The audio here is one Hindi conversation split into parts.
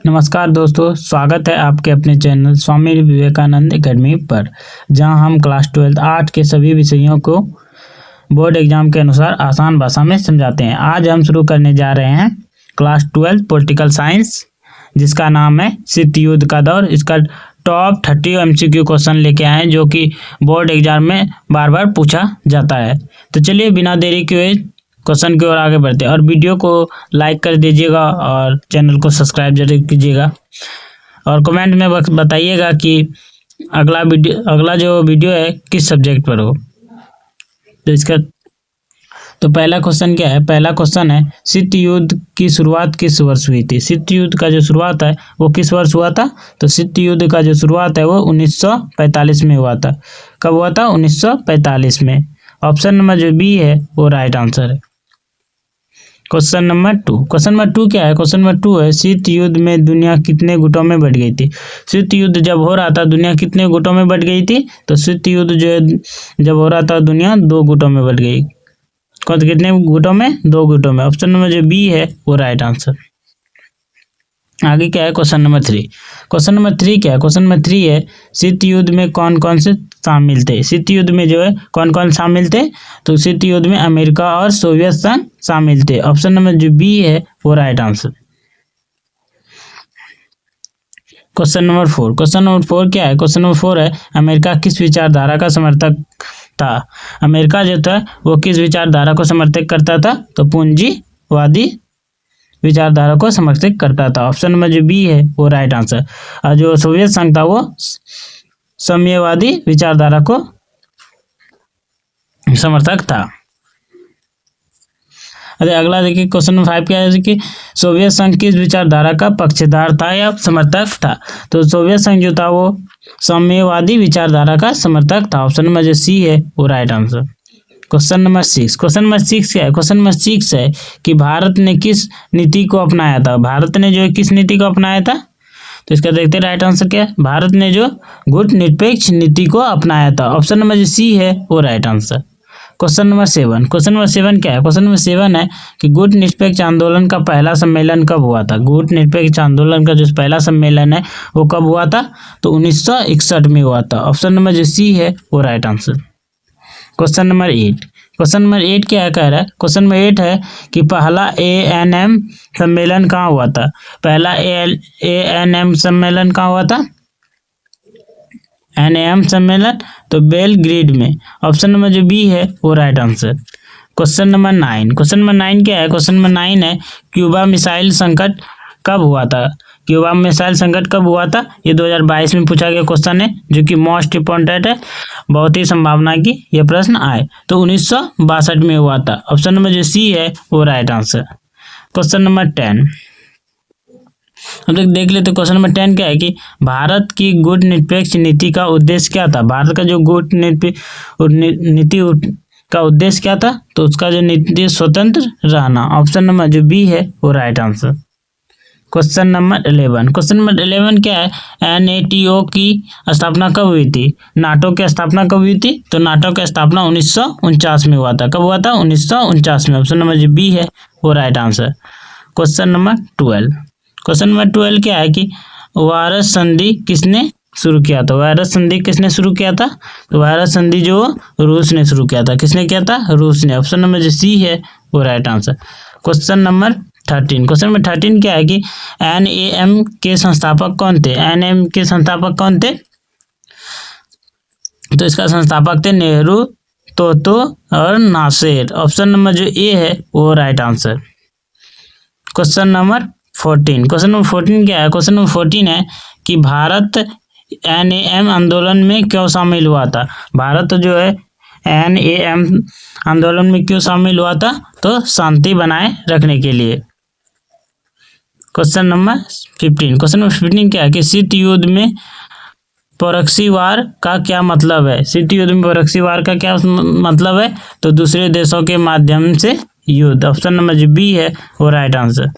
नमस्कार दोस्तों, स्वागत है आपके अपने चैनल स्वामी विवेकानंद एकेडमी पर, जहां हम क्लास 12 आर्ट के सभी विषयों को बोर्ड एग्जाम के अनुसार आसान भाषा में समझाते हैं। आज हम शुरू करने जा रहे हैं क्लास 12 पॉलिटिकल साइंस, जिसका नाम है शीत युद्ध का दौर। इसका टॉप 30 MCQ क्वेश्चन लेके आए हैं, जो कि बोर्ड एग्जाम में बार बार पूछा जाता है। तो चलिए बिना देरी के क्वेश्चन की ओर आगे बढ़ते हैं और वीडियो को लाइक कर दीजिएगा और चैनल को सब्सक्राइब जरूर कीजिएगा और कमेंट में बताइएगा कि अगला जो वीडियो है किस सब्जेक्ट पर हो। तो पहला क्वेश्चन क्या है? पहला क्वेश्चन है, शीत युद्ध की शुरुआत किस वर्ष हुई थी? शीत युद्ध का जो शुरुआत है वो किस वर्ष हुआ था? तो शीत युद्ध का जो शुरुआत है वो 1945 में हुआ था। कब हुआ था? 1945 में। ऑप्शन नंबर जो बी है वो राइट आंसर है। क्वेश्चन नंबर 2 क्या है? क्वेश्चन नंबर 2 है, शीत युद्ध में दुनिया कितने गुटों में बट गई थी? शीत युद्ध जब हो रहा था दुनिया कितने गुटों में बट गई थी? तो शीत युद्ध जो है जब हो रहा था दुनिया 2 गुटों में बट गई। कितने गुटों में? 2 गुटों में। ऑप्शन नंबर जो बी है वो राइट आंसर। आगे क्या है? Question number 3। क्वेश्चन नंबर 3 क्या है? क्वेश्चन नंबर 3 है, शीत युद्ध में कौन कौन से शामिल थे? शीत युद्ध में जो है कौन कौन शामिल थे? तो शीत युद्ध में अमेरिका और सोवियत संघ शामिल थे। ऑप्शन नंबर जो बी है वो right answer. Question number 4। Question number 4 क्या है? क्वेश्चन नंबर 4 है, अमेरिका किस विचारधारा का समर्थक था? अमेरिका जो था वो किस विचारधारा को समर्थक करता था? तो पूंजीवादी विचारधारा को समर्थक करता था। ऑप्शन नंबर जो बी है वो राइट आंसर। और जो सोवियत संघ था वो साम्यवादी विचारधारा को समर्थक था। अरे अगला देखिए, क्वेश्चन नंबर 5 क्या है कि सोवियत संघ किस विचारधारा का पक्षधर था या समर्थक था? तो सोवियत संघ जो था वो साम्यवादी विचारधारा का समर्थक था। ऑप्शन नंबर जो सी है वो right answer. Question number 6। Question number 6 क्या है? क्वेश्चन नंबर 6 है कि भारत ने किस नीति को अपनाया था? भारत ने जो है किस नीति को अपनाया था? तो इसका देखते हैं राइट आंसर क्या है। भारत ने जो गुटनिरपेक्ष नीति को अपनाया था। ऑप्शन नंबर जो सी है वो right answer. Question number 7। Question number 7 क्या है? क्वेश्चन नंबर 7 है कि गुटनिरपेक्ष आंदोलन का पहला सम्मेलन कब हुआ था? गुटनिरपेक्ष आंदोलन का जो पहला सम्मेलन है वो कब हुआ था? तो 1961 में हुआ था। ऑप्शन नंबर जो सी है वो right answer. Question number 8। Question number 8 क्या है कह रहा है? क्वेश्चन नंबर 8 है कि पहला ANM सम्मेलन कहाँ हुआ था? पहला ANM सम्मेलन कहाँ हुआ था? NAM सम्मेलन तो बेलग्रेड में। ऑप्शन नंबर जो बी है वो right answer. Question number 9। Question number 9 क्या है? क्वेश्चन नंबर 9 है, क्यूबा मिसाइल संकट कब हुआ था? क्यूबा मिसाइल संकट कब हुआ था? ये 2022 में पूछा गया क्वेश्चन है, जो कि मोस्ट इम्पोर्टेंट है। बहुत ही संभावना की यह प्रश्न आए। तो 1962 में हुआ था। ऑप्शन नंबर जो सी है वो राइट आंसर। Question number 10। हम लोग देख लेते क्वेश्चन नंबर 10 क्या है कि भारत की गुटनिरपेक्ष नीति का उद्देश्य क्या था? भारत का जो गुटनिरपेक्ष नीति का उद्देश्य क्या था? तो उसका जो नीति स्वतंत्र रहना। ऑप्शन नंबर जो बी है वो right answer. Question number 11। Question number 11 क्या है? NATO की स्थापना कब हुई थी? नाटो की स्थापना कब हुई थी? तो नाटो की स्थापना 1949 में हुआ था। कब हुआ था? 1949 में। ऑप्शन नंबर जो बी है वो right answer. Question number 12। Question number 12 क्या है कि वारस संधि किसने शुरू किया था? वारस संधि किसने शुरू किया था? तो वारस संधि जो रूस ने शुरू किया था। किसने किया था? रूस ने। ऑप्शन नंबर जो सी है वो right answer. Question number 13। Question number 13 क्या है कि NAM के संस्थापक कौन थे? NAM के संस्थापक कौन थे? तो इसका संस्थापक थे नेहरू, तोतो और नासेर। ऑप्शन नंबर जो ए है वो right answer. Question number 14। Question number 14 क्या है? क्वेश्चन नंबर 14 है कि भारत NAM आंदोलन में क्यों शामिल हुआ था? भारत जो है NAM आंदोलन में क्यों शामिल हुआ था? तो शांति बनाए रखने के लिए। Question number 15। क्वेश्चन नंबर 15 क्या है कि शीत युद्ध में प्रॉक्सी वार का क्या मतलब है? शीत युद्ध में प्रॉक्सी वार का क्या मतलब है? तो दूसरे देशों के माध्यम से युद्ध। ऑप्शन नंबर जो बी है वो right answer.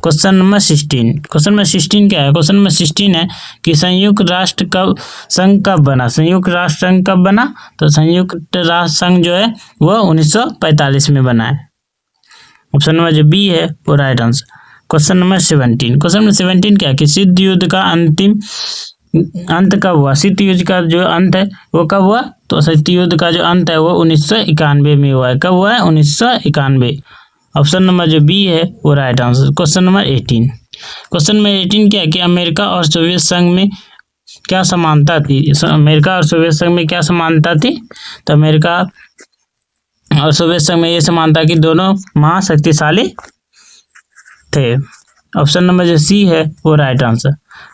Question number 16। Question number 16 क्या है? क्वेश्चन नंबर 16 है कि संयुक्त राष्ट्र संघ कब बना? संयुक्त राष्ट्र संघ कब बना? तो संयुक्त राष्ट्र संघ जो है वो 1945 में बना है। ऑप्शन नंबर जो बी है वो right answer. Question number 17, question number 17 क्या है कि शीत युद्ध का अंतिम अंत कब हुआ? शीत युद्ध का जो अंत है वो कब हुआ? तो शीत युद्ध का जो अंत है वो 1991 में हुआ है। कब हुआ है? 1991। ऑप्शन नंबर जो बी है वो right answer. Question number 18, question number 18 क्या है कि अमेरिका और सोवियत संघ में क्या समानता थी? अमेरिका और सोवियत संघ में क्या समानता थी? तो अमेरिका और सोवियत संघ में ये समानता कि दोनों महाशक्तिशाली थे। ऑप्शन नंबर जो सी है वो right answer.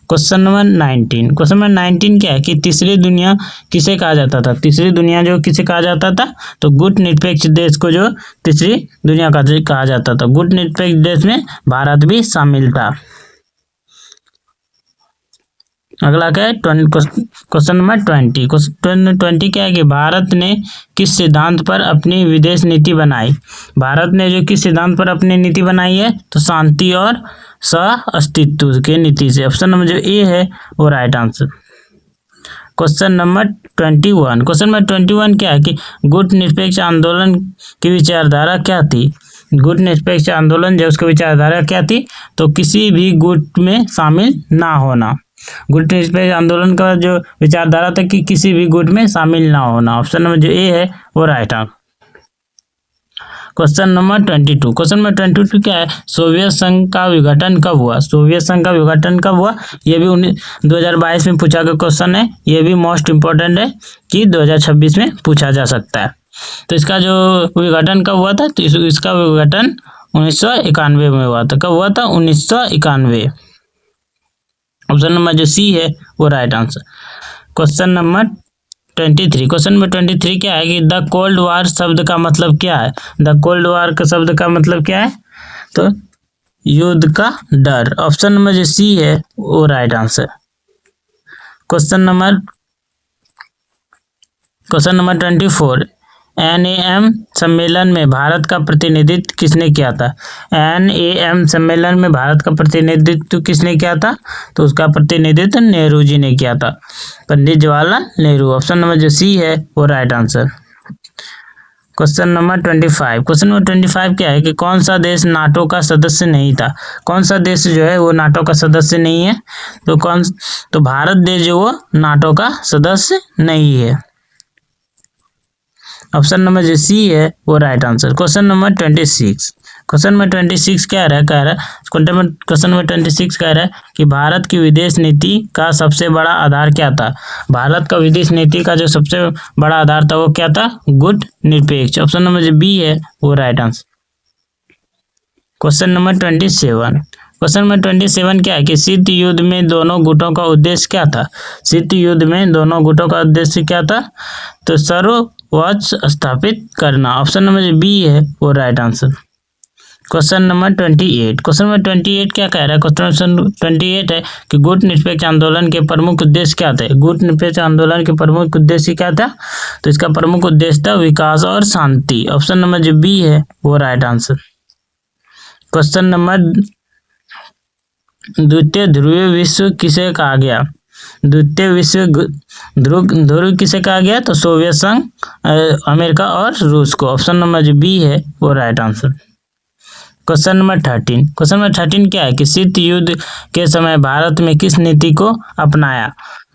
Question number 19, question number 19 क्या है कि तीसरी दुनिया किसे कहा जाता था? तीसरी दुनिया जो किसे कहा जाता था? तो गुट निरपेक्ष देश को जो तीसरी दुनिया का कहा जाता था। गुट निरपेक्ष देश में भारत भी शामिल था। अगला क्या है? क्वेश्चन नंबर 20, क्वेश्चन 20 क्या है कि भारत ने किस सिद्धांत पर अपनी विदेश नीति बनाई? भारत ने जो किस सिद्धांत पर अपनी नीति बनाई है? तो शांति और सह अस्तित्व के नीति से। ऑप्शन नंबर जो ए है वो right answer. Question number 21, question number 21 क्या है कि गुट निरपेक्ष आंदोलन की विचारधारा क्या थी? गुट निरपेक्ष आंदोलन जो उसकी विचारधारा क्या थी? तो किसी भी गुट में शामिल ना होना। गुट निरपेक्ष आंदोलन का जो विचारधारा था कि किसी भी गुट में शामिल ना होना। ऑप्शन नंबर जो ए है वो right answer. Question number 22, question number 22 क्या है? सोवियत संघ का विघटन कब हुआ? सोवियत संघ का विघटन कब हुआ? ये भी 2022 में पूछा गया क्वेश्चन है। ये भी मोस्ट इम्पोर्टेंट है कि 2026 में पूछा जा सकता है। तो इसका जो विघटन कब हुआ था? तो इसका विघटन 1991 में हुआ था। कब हुआ था? 1991। ऑप्शन नंबर जो सी है वो right answer. Question number 23, question number 23 क्या है कि द कोल्ड वार शब्द का मतलब क्या है? द कोल्ड वार का शब्द का मतलब क्या है? तो युद्ध का डर। ऑप्शन नंबर जो सी है वो right answer. Question number 24, NAM सम्मेलन में भारत का प्रतिनिधित्व किसने किया था? NAM सम्मेलन में भारत का प्रतिनिधित्व किसने किया था? तो उसका प्रतिनिधित्व नेहरू जी ने किया था, पंडित जवाहरलाल नेहरू। ऑप्शन नंबर जो सी है वो right answer. Question number 25, question number 25 क्या है कि कौन सा देश नाटो का सदस्य नहीं था? कौन सा देश जो है वो नाटो का सदस्य नहीं है? तो भारत देश जो वो नाटो का सदस्य नहीं है। ऑप्शन नंबर जो सी है वो right answer. Question number 26, question number 26 क्या कह रहा है? क्वेश्चन नंबर 26 कह रहा है कि भारत की विदेश नीति का सबसे बड़ा आधार क्या था? भारत का विदेश नीति का जो सबसे बड़ा आधार था वो क्या था? गुट निरपेक्ष। ऑप्शन नंबर जो बी है वो right answer. Question number 27, question number 27 क्या है कि शीत युद्ध में दोनों गुटों का उद्देश्य क्या था? शीत युद्ध में दोनों गुटों का उद्देश्य क्या था? तो सर्वोच्च स्थापित करना। ऑप्शन नंबर बी है वो right answer. Question number 28, question number 28 क्या कह रहा है? क्वेश्चन 28 है कि गुट निरपेक्ष आंदोलन के प्रमुख उद्देश्य क्या थे? गुट निरपेक्ष आंदोलन के प्रमुख उद्देश्य क्या था? तो इसका प्रमुख उद्देश्य था विकास और शांति। ऑप्शन नंबर जो बी है वो राइट आंसर। क्वेश्चन नंबर द्वितीय ध्रुवीय विश्व किसे कहा गया? द्वितीय विश्व ध्रुव किसे कहा गया? तो सोवियत संघ, अमेरिका और रूस को। ऑप्शन नंबर जो बी है वो right answer. Question number 13, question number 13 क्या है कि शीत युद्ध के समय भारत में किस नीति को अपनाया?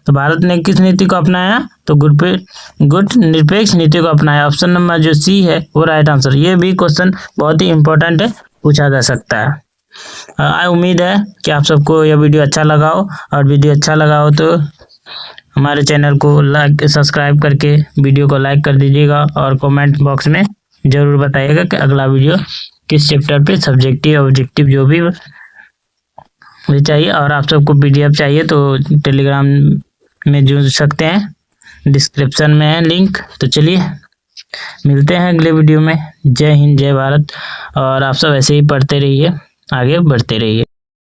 तो भारत ने किस नीति को अपनाया? तो गुट निरपेक्ष नीति को अपनाया। ऑप्शन नंबर जो सी है वो राइट आंसर। ये भी क्वेश्चन बहुत ही इंपॉर्टेंट है, पूछा जा सकता है। उम्मीद है कि आप सबको यह वीडियो अच्छा लगा हो, और वीडियो अच्छा लगा हो तो हमारे चैनल को सब्सक्राइब करके वीडियो को लाइक कर दीजिएगा, और कमेंट बॉक्स में ज़रूर बताइएगा कि अगला वीडियो किस चैप्टर पे, सब्जेक्टिव ऑब्जेक्टिव जो भी चाहिए। और आप सबको PDF चाहिए तो टेलीग्राम में जुड़ सकते हैं, डिस्क्रिप्शन में है लिंक। तो चलिए मिलते हैं अगले वीडियो में। जय हिंद, जय भारत। और आप सब ऐसे ही पढ़ते रहिए, आगे बढ़ते रहिए।